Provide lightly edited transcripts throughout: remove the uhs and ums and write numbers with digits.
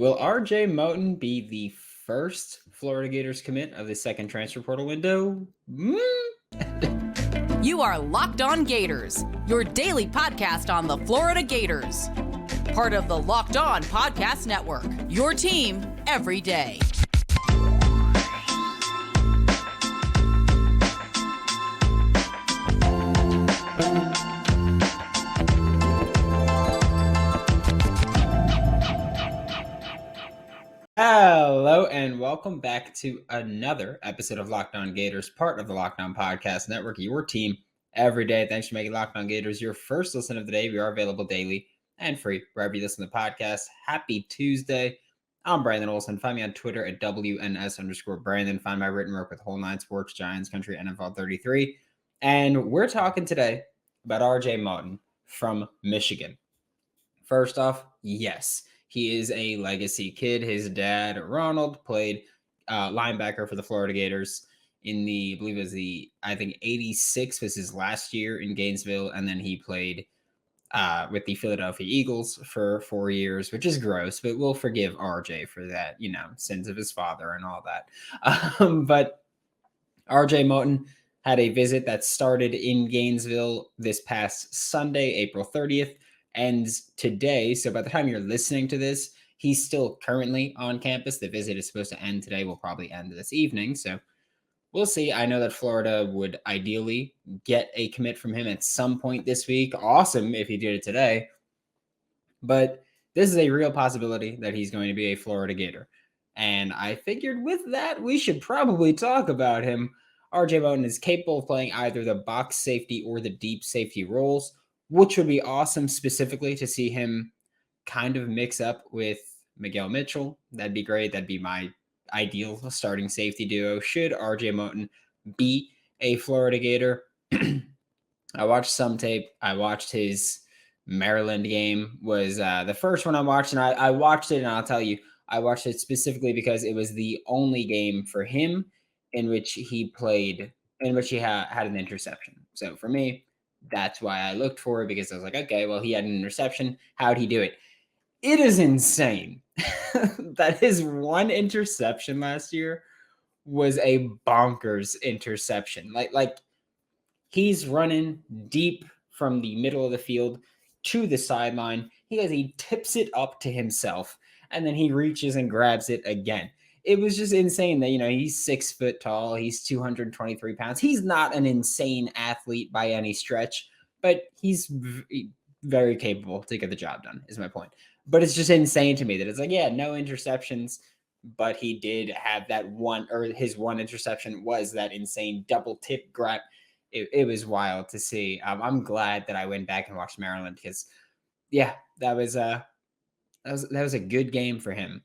Will RJ Moten be the first Florida Gators commit of the second transfer portal window? You are Locked On Gators, your daily podcast on the Florida Gators. Part of the Locked On Podcast Network, your team every day. Hello and welcome back to another episode of Locked On Gators, part of the Locked On Podcast Network, your team every day. Thanks for making Locked On Gators your first listen of the day. We are available daily and free wherever you listen to the podcast. Happy Tuesday. I'm Brandon Olson. Find me on Twitter at WNS_Brandon. Find my written work with Whole Nine Sports, Giants Country, NFL 33. And we're talking today about RJ Moten from Michigan. First off, yes, he is a legacy kid. His dad, Ronald, played linebacker for the Florida Gators in the, I believe it was I think 86 was his last year in Gainesville. And then he played with the Philadelphia Eagles for 4 years, which is gross, but we'll forgive RJ for that, sins of his father and all that. But RJ Moten had a visit that started in Gainesville this past Sunday, April 30th. Ends today. So by the time you're listening to this, he's still currently on campus. The visit is supposed to end today. Will probably end this evening. So we'll see. I know that Florida would ideally get a commit from him at some point this week. Awesome if he did it today. But this is a real possibility that he's going to be a Florida Gator. And I figured with that, we should probably talk about him. RJ Moten is capable of playing either the box safety or the deep safety roles, which would be awesome specifically to see him kind of mix up with Miguel Mitchell. That'd be great. That'd be my ideal starting safety duo should RJ Moten be a Florida Gator. I watched some tape. I watched his Maryland game was the first one I watched, and I watched it, and I'll tell you, I watched it specifically because it was the only game for him in which he played, in which he had an interception. So for me, that's why I looked for it, because I was like, okay, well, he had an interception. How'd he do it? It is insane that his one interception last year was a bonkers interception. Like he's running deep from the middle of the field to the sideline. He tips it up to himself, and then he reaches and grabs it again. It was just insane that, he's 6 foot tall. He's 223 pounds. He's not an insane athlete by any stretch, but he's very capable to get the job done, is my point. But it's just insane to me that it's like, yeah, no interceptions, but he did have that one, or his one interception was that insane double tip grab. It was wild to see. I'm glad that I went back and watched Maryland because, yeah, that was a good game for him.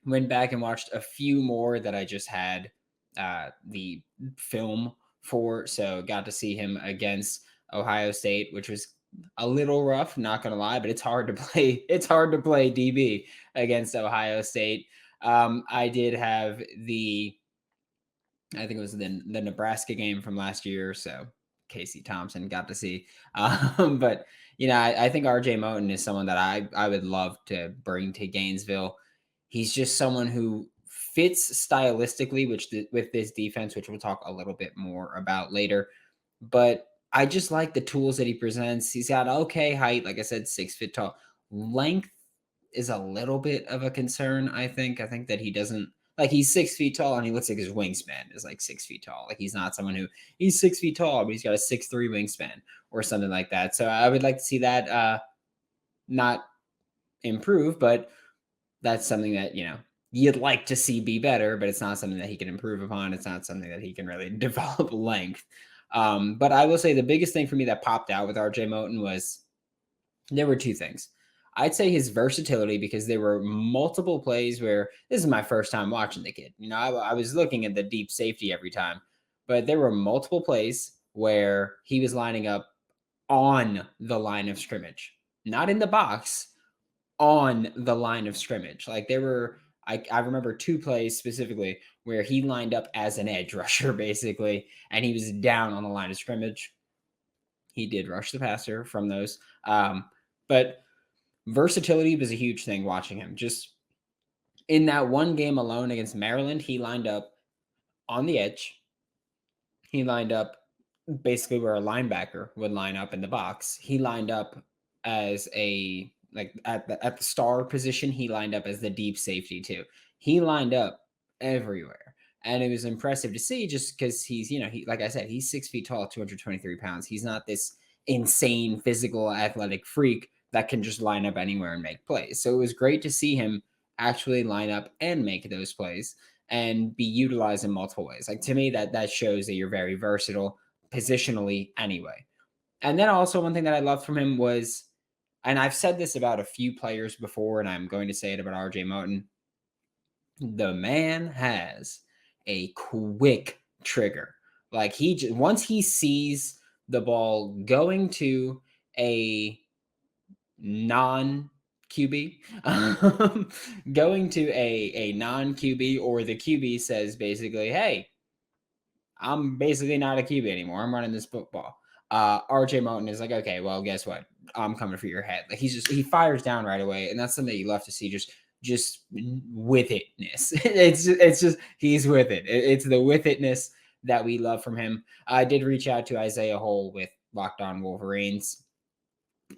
Went back and watched a few more that I just had the film for, so got to see him against Ohio State, which was a little rough, not gonna lie, but it's hard to play. It's hard to play DB against Ohio State. I did have I think it was the Nebraska game from last year, so Casey Thompson got to see. But I think RJ Moten is someone that I would love to bring to Gainesville. He's just someone who fits stylistically, with this defense, which we'll talk a little bit more about later. But I just like the tools that he presents. He's got okay height, like I said, 6 foot tall. Length is a little bit of a concern, I think. I think that he doesn't, like, he's 6 feet tall and he looks like his wingspan is like 6 feet tall. Like, he's not someone he's 6 feet tall, but he's got a 6'3" wingspan or something like that. So I would like to see that not improve, but that's something that, you'd like to see be better, but it's not something that he can improve upon. It's not something that he can really develop length. But I will say the biggest thing for me that popped out with RJ Moten was there were two things. I'd say his versatility, because there were multiple plays where this is my first time watching the kid. I was looking at the deep safety every time, but there were multiple plays where he was lining up on the line of scrimmage, not in the box, on the line of scrimmage. Like there were, I remember 2 plays specifically where he lined up as an edge rusher, basically, and he was down on the line of scrimmage. He did rush the passer from those. But versatility was a huge thing watching him. Just In that one game alone against Maryland, he lined up on the edge. He lined up basically where a linebacker would line up in the box. He lined up as a at the star position. He lined up as the deep safety too. He lined up everywhere, and it was impressive to see just because he's he like I said, he's 6 feet tall, 223 pounds. He's not this insane physical athletic freak that can just line up anywhere and make plays. So it was great to see him actually line up and make those plays and be utilized in multiple ways. Like to me, that shows that you're very versatile positionally anyway. And then also one thing that I loved from him was, and I've said this about a few players before, and I'm going to say it about RJ Moten. The man has a quick trigger. Like once he sees the ball going to a non QB, going to a non QB, or the QB says basically, "Hey, I'm basically not a QB anymore. I'm running this football." RJ Moten is like, "Okay, well, guess what? I'm coming for your head." Like he fires down right away, and that's something that you love to see. Just with itness. It's just he's with it. It's the with itness that we love from him. I did reach out to Isaiah Hole with Locked On Wolverines,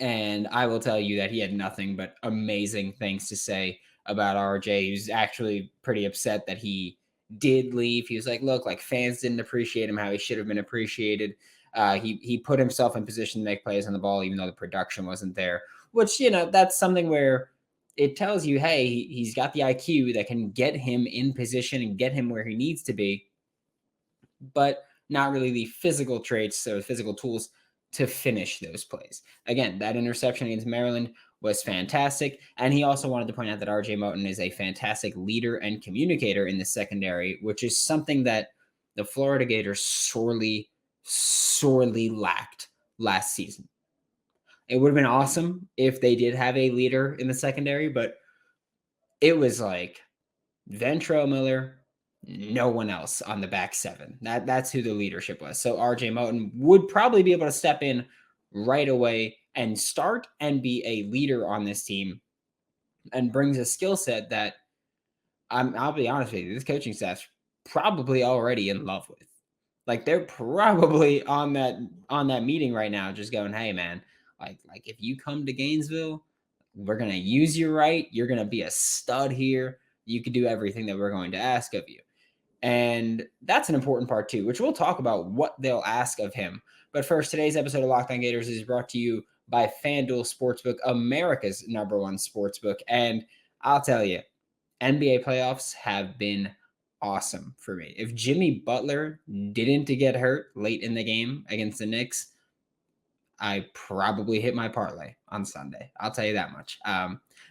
and I will tell you that he had nothing but amazing things to say about RJ. He was actually pretty upset that he did leave. He was like, "Look, like fans didn't appreciate him how he should have been appreciated. He put himself in position to make plays on the ball, even though the production wasn't there." Which that's something where it tells you, hey, he's got the IQ that can get him in position and get him where he needs to be, but not really the physical traits or physical tools to finish those plays. Again, that interception against Maryland was fantastic. And he also wanted to point out that RJ Moten is a fantastic leader and communicator in the secondary, which is something that the Florida Gators sorely, sorely lacked last season. It would have been awesome if they did have a leader in the secondary, but it was like Ventrell Miller, no one else on the back seven. That's who the leadership was. So RJ Moten would probably be able to step in right away and start and be a leader on this team, and brings a skill set that I'll be honest with you, this coaching staff's probably already in love with. Like they're probably on that meeting right now, just going, "Hey man, like if you come to Gainesville, we're gonna use you right. You're gonna be a stud here. You can do everything that we're going to ask of you." And that's an important part too, which we'll talk about what they'll ask of him. But first, today's episode of Locked On Gators is brought to you by FanDuel Sportsbook, America's #1 sportsbook. And I'll tell you, NBA playoffs have been awesome for me. If Jimmy Butler didn't get hurt late in the game against the Knicks, I probably hit my parlay on Sunday. I'll tell you that much.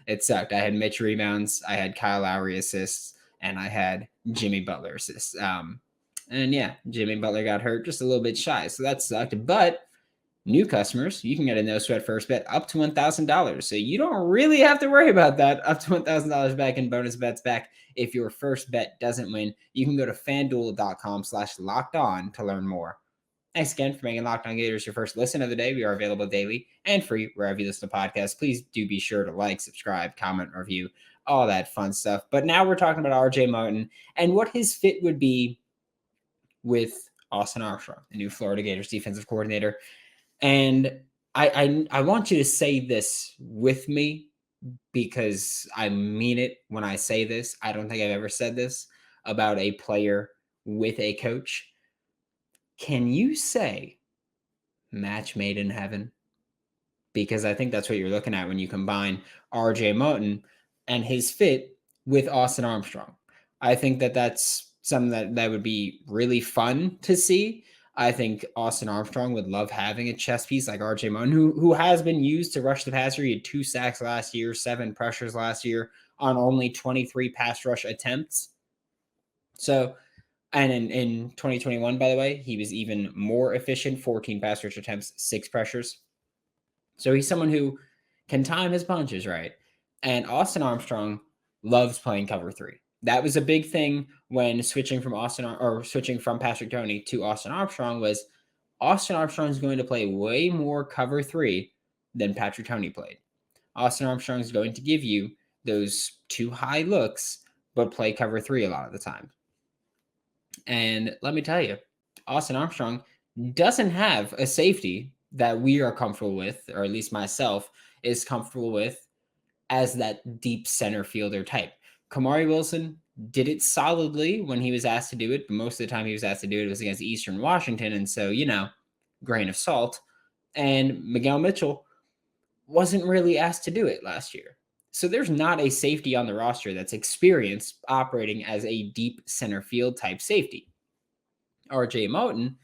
It sucked. I had Mitch rebounds, I had Kyle Lowry assists, and I had Jimmy Butler assists. And yeah, Jimmy Butler got hurt just a little bit shy, so that sucked. But new customers, you can get a no sweat first bet up to $1,000. So you don't really have to worry about that. Up to $1,000 back in bonus bets back if your first bet doesn't win. You can go to fanduel.com/locked-on to learn more. Thanks again for making Locked On Gators your first listen of the day. We are available daily and free wherever you listen to podcasts. Please do be sure to like, subscribe, comment, review, all that fun stuff. But now we're talking about RJ Moten and what his fit would be with Austin Armstrong, the new Florida Gators defensive coordinator. And I want you to say this with me because I mean it when I say this. I don't think I've ever said this about a player with a coach. Can you say match made in heaven? Because I think that's what you're looking at when you combine RJ Moten and his fit with Austin Armstrong. I think that's something that would be really fun to see. I think Austin Armstrong would love having a chess piece like RJ Moten, who has been used to rush the passer. He had 2 sacks last year, 7 pressures last year on only 23 pass rush attempts. So, and in 2021, by the way, he was even more efficient, 14 pass rush attempts, 6 pressures. So he's someone who can time his punches right. And Austin Armstrong loves playing cover 3. That was a big thing when switching from Patrick Toney to Austin Armstrong was Austin Armstrong is going to play way more cover 3 than Patrick Toney played. Austin Armstrong is going to give you those 2 high looks but play cover 3 a lot of the time. And let me tell you, Austin Armstrong doesn't have a safety that we are comfortable with, or at least myself is comfortable with, as that deep center fielder type. Kamari Wilson did it solidly when he was asked to do it, but most of the time he was asked to do it was against Eastern Washington. And so, grain of salt. And Miguel Mitchell wasn't really asked to do it last year. So there's not a safety on the roster that's experienced operating as a deep center field type safety. RJ Moten,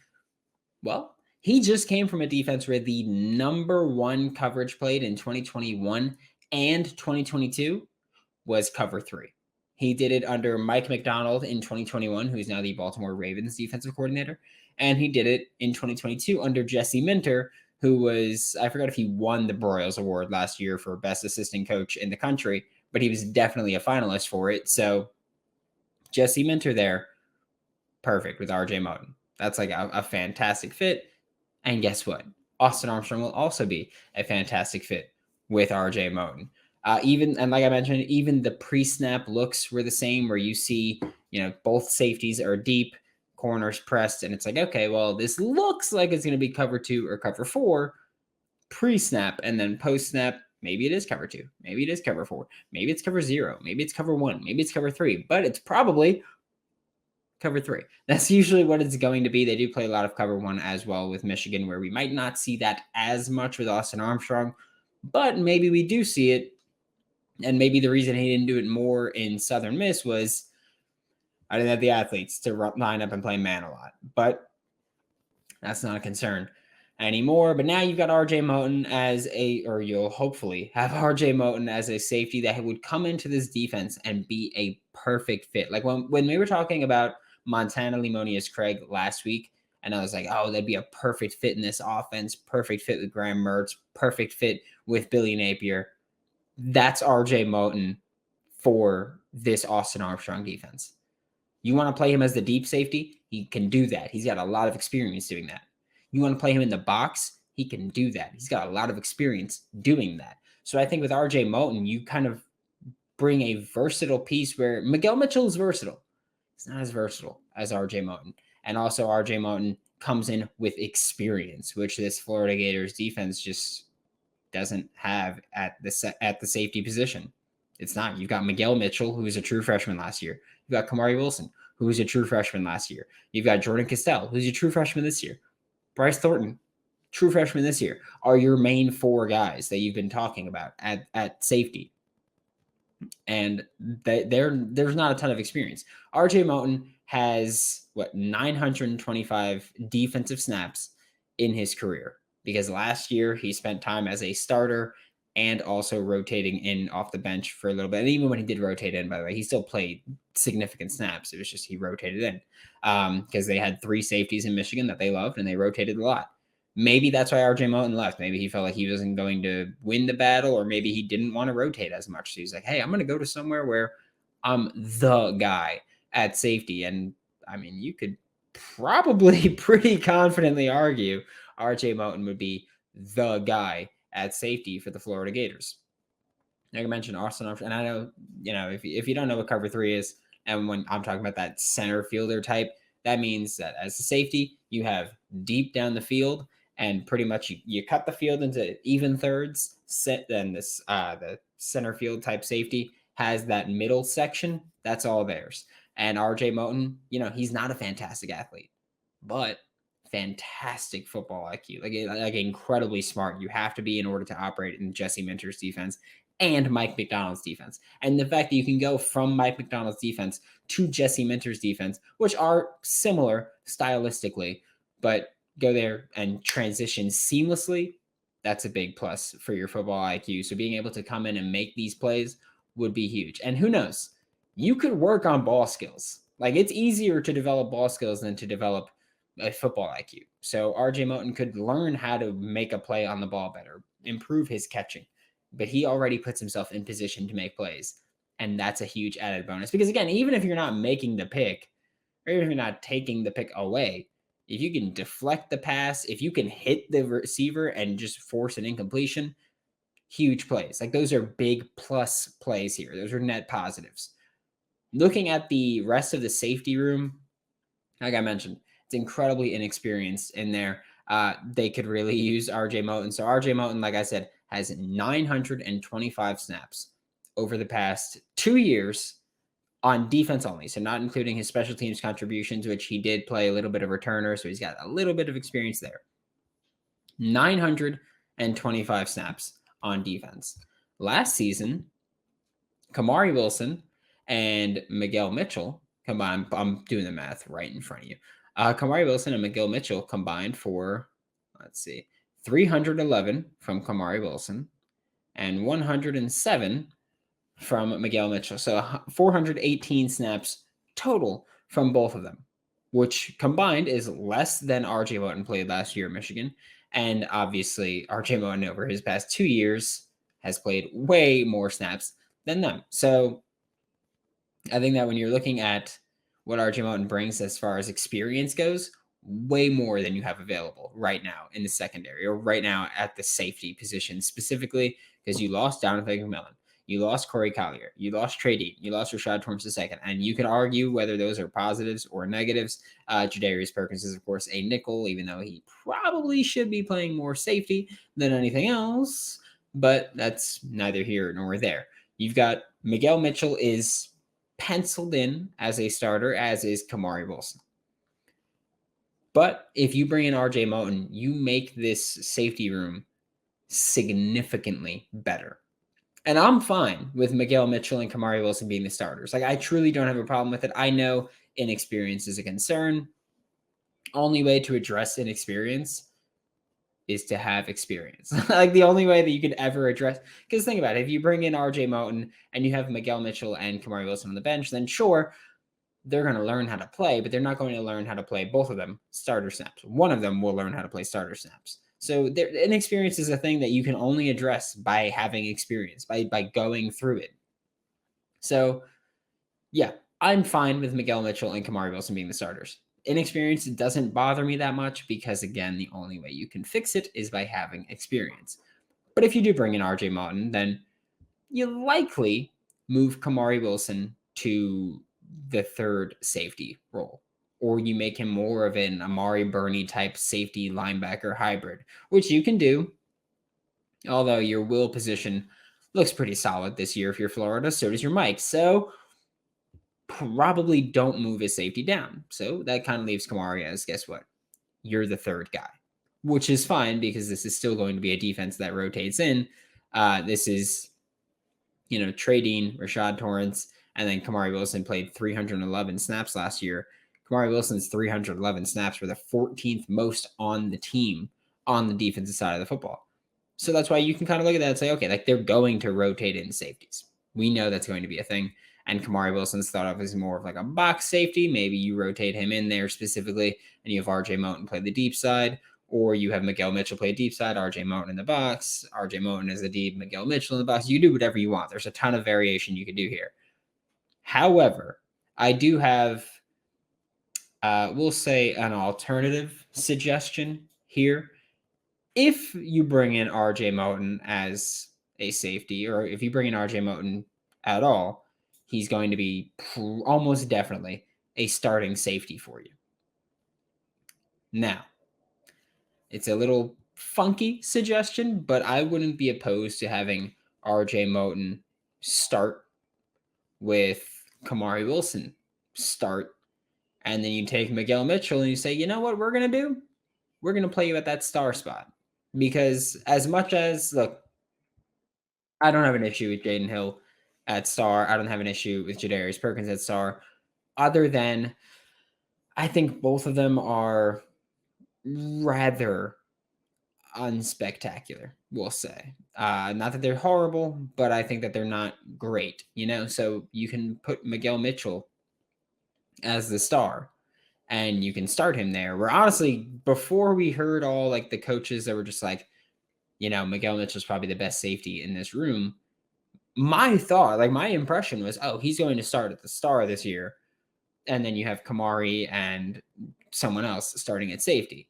well, he just came from a defense where the number one coverage played in 2021 and 2022 was cover 3. He did it under Mike McDonald in 2021, who's now the Baltimore Ravens defensive coordinator. And he did it in 2022 under Jesse Minter, who was, I forgot if he won the Broyles Award last year for best assistant coach in the country, but he was definitely a finalist for it. So Jesse Minter there, perfect with RJ Moten. That's like a fantastic fit. And guess what? Austin Armstrong will also be a fantastic fit with RJ Moten. And like I mentioned, even the pre-snap looks were the same, where you see, both safeties are deep, corners pressed, and it's like, okay, well, this looks like it's going to be cover 2 or cover 4 pre-snap, and then post-snap, maybe it is cover 2, maybe it is cover 4, maybe it's cover 0, maybe it's cover 1, maybe it's cover 3, but it's probably cover 3. That's usually what it's going to be. They do play a lot of cover 1 as well with Michigan, where we might not see that as much with Austin Armstrong, but maybe we do see it. And maybe the reason he didn't do it more in Southern Miss was I didn't have the athletes to line up and play man a lot. But that's not a concern anymore. But now you've got RJ Moten or you'll hopefully have RJ Moten as a safety that would come into this defense and be a perfect fit. Like when we were talking about Montana Limonius Craig last week, and I was like, oh, that'd be a perfect fit in this offense, perfect fit with Graham Mertz, perfect fit with Billy Napier. That's RJ Moten for this Austin Armstrong defense. You want to play him as the deep safety? He can do that. He's got a lot of experience doing that. You want to play him in the box? He can do that. He's got a lot of experience doing that. So I think with RJ Moten, you kind of bring a versatile piece where Miguel Mitchell is versatile. He's not as versatile as RJ Moten. And also RJ Moten comes in with experience, which this Florida Gators defense just doesn't have at the safety position. It's not. You've got Miguel Mitchell, who was a true freshman last year. You've got Kamari Wilson, who was a true freshman last year. You've got Jordan Castell, who's a true freshman this year. Bryce Thornton, true freshman this year, are your main 4 guys that you've been talking about at safety. And there's not a ton of experience. RJ Moten has 925 defensive snaps in his career, because last year he spent time as a starter and also rotating in off the bench for a little bit. And even when he did rotate in, by the way, he still played significant snaps. It was just he rotated in because they had 3 safeties in Michigan that they loved, and they rotated a lot. Maybe that's why RJ Moten left. Maybe he felt like he wasn't going to win the battle, or maybe he didn't want to rotate as much. So he's like, hey, I'm going to go to somewhere where I'm the guy at safety. And I mean, you could probably pretty confidently argue RJ Moten would be the guy at safety for the Florida Gators. Like I mentioned, Austin Armstrong, and I know, if you don't know what cover 3 is, and when I'm talking about that center fielder type, that means that as a safety, you have deep down the field, and pretty much you cut the field into even thirds. Then the center field type safety has that middle section. That's all theirs. And RJ Moten, he's not a fantastic athlete, but fantastic football IQ, like incredibly smart. You have to be in order to operate in Jesse Minter's defense and Mike McDonald's defense. And the fact that you can go from Mike McDonald's defense to Jesse Minter's defense, which are similar stylistically, but go there and transition seamlessly, that's a big plus for your football IQ. So being able to come in and make these plays would be huge. And who knows, you could work on ball skills. Like, it's easier to develop ball skills than to develop a football IQ. So RJ Moten could learn how to make a play on the ball better, improve his catching, but he already puts himself in position to make plays. And that's a huge added bonus, because again, even if you're not making the pick, or even if you're not taking the pick away, if you can deflect the pass, if you can hit the receiver and just force an incompletion, huge plays. Like, those are big plus plays here. Those are net positives. Looking at the rest of the safety room, like I mentioned, it's incredibly inexperienced in there. They could really use RJ Moten. So RJ Moten, like I said, has 925 snaps over the past 2 years on defense only. So not including his special teams contributions, which he did play a little bit of returner. So he's got a little bit of experience there. 925 snaps on defense. Last season, Kamari Wilson and Miguel Mitchell combined. I'm doing the math right in front of you. Kamari Wilson and Miguel Mitchell combined for, 311 from Kamari Wilson and 107 from Miguel Mitchell. So 418 snaps total from both of them, which combined is less than RJ Moten played last year at Michigan. And obviously, RJ Moten over his past 2 years has played way more snaps than them. So I think that when you're looking at what RJ Moten brings as far as experience goes, way more than you have available right now in the secondary or right now at the safety position, specifically because you lost Donovan McMillan, you lost Corey Collier, you lost Trey Dean, you lost Rashad Torrance II, and you can argue whether those are positives or negatives. Jadarius Perkins is, of course, a nickel, even though he probably should be playing more safety than anything else, but that's neither here nor there. You've got Miguel Mitchell is penciled in as a starter, as is Kamari Wilson. But if you bring in RJ Moten, you make this safety room significantly better. And I'm fine with Miguel Mitchell and Kamari Wilson being the starters. Like, I truly don't have a problem with it. I know inexperience is a concern. Only way to address inexperience is to have experience. Like, the only way that you could ever address, because think about it, if you bring in RJ Moten and you have Miguel Mitchell and Kamari Wilson on the bench, then sure, they're going to learn how to play, but they're not going to learn how to play both of them starter snaps. One of them will learn how to play starter snaps. So inexperience is a thing that you can only address by having experience, by going through it. So, yeah, I'm fine with Miguel Mitchell and Kamari Wilson being the starters. Inexperience doesn't bother me that much because, again, the only way you can fix it is by having experience. But if you do bring in RJ Moten, then you likely move Kamari Wilson to the third safety role, or you make him more of an Amari Burney type safety linebacker hybrid, which you can do. Although your will position looks pretty solid this year if you're Florida, so does your Mike. So probably don't move his safety down. So that kind of leaves Kamari as, guess what? You're the third guy, which is fine because this is still going to be a defense that rotates in. This is, Trey Dean, Rashad Torrance, and then Kamari Wilson played 311 snaps last year. Kamari Wilson's 311 snaps were the 14th most on the team on the defensive side of the football. So that's why you can kind of look at that and say, okay, like they're going to rotate in safeties. We know that's going to be a thing. And Kamari Wilson's thought of as more of like a box safety. Maybe you rotate him in there specifically, and you have RJ Moten play the deep side, or you have Miguel Mitchell play deep side, RJ Moten in the box, RJ Moten as the deep, Miguel Mitchell in the box. You do whatever you want. There's a ton of variation you can do here. However, I do have, we'll say, an alternative suggestion here. If you bring in RJ Moten as a safety, or if you bring in RJ Moten at all, he's going to be almost definitely a starting safety for you. Now, it's a little funky suggestion, but I wouldn't be opposed to having RJ Moten start with Kamari Wilson start, and then you take Miguel Mitchell and you say, you know what we're going to do? We're going to play you at that star spot. Because as much as, look, I don't have an issue with Jaden Hill at star. I don't have an issue with Jadarius Perkins at star. Other than, I think both of them are rather unspectacular, we'll say. Not that they're horrible, but I think that they're not great, So you can put Miguel Mitchell as the star, and you can start him there. Where honestly, before we heard all like the coaches that were just like, Miguel Mitchell's probably the best safety in this room. My thought, like my impression was, oh, he's going to start at the star this year. And then you have Kamari and someone else starting at safety.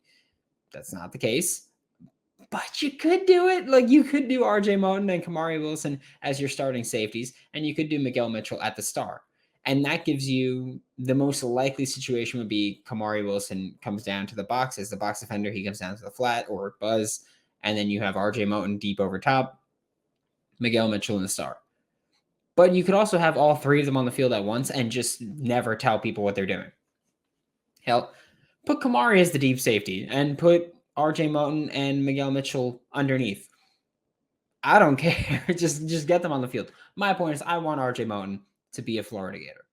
That's not the case. But you could do it. Like you could do RJ Moten and Kamari Wilson as your starting safeties, and you could do Miguel Mitchell at the star. And that gives you the most likely situation would be Kamari Wilson comes down to the box as the box defender. He comes down to the flat or buzz. And then you have RJ Moten deep over top, Miguel Mitchell in the star. But you could also have all three of them on the field at once and just never tell people what they're doing. Hell, put Kamari as the deep safety and put RJ Moten and Miguel Mitchell underneath. I don't care. just get them on the field. My point is I want RJ Moten to be a Florida Gator.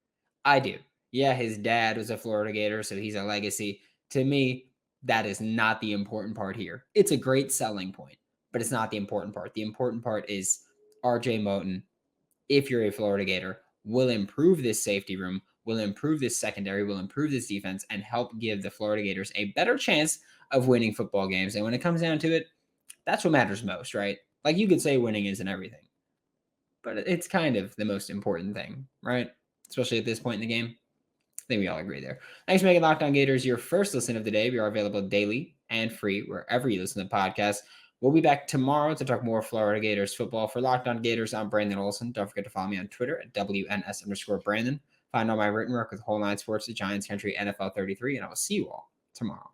I do. Yeah, his dad was a Florida Gator, so he's a legacy. To me, that is not the important part here. It's a great selling point, but it's not the important part. The important part is RJ Moten, if you're a Florida Gator, will improve this safety room, will improve this secondary, will improve this defense, and help give the Florida Gators a better chance of winning football games. And when it comes down to it, that's what matters most, right? Like you could say winning isn't everything, but it's kind of the most important thing, right? Especially at this point in the game. I think we all agree there. Thanks for making Locked On Gators your first listen of the day. We are available daily and free wherever you listen to podcasts. We'll be back tomorrow to talk more Florida Gators football. For Locked On Gators, I'm Brandon Olson. Don't forget to follow me on Twitter at WNS_Brandon. Find all my written work with Whole Nine Sports, the Giants Country, NFL 33, and I will see you all tomorrow.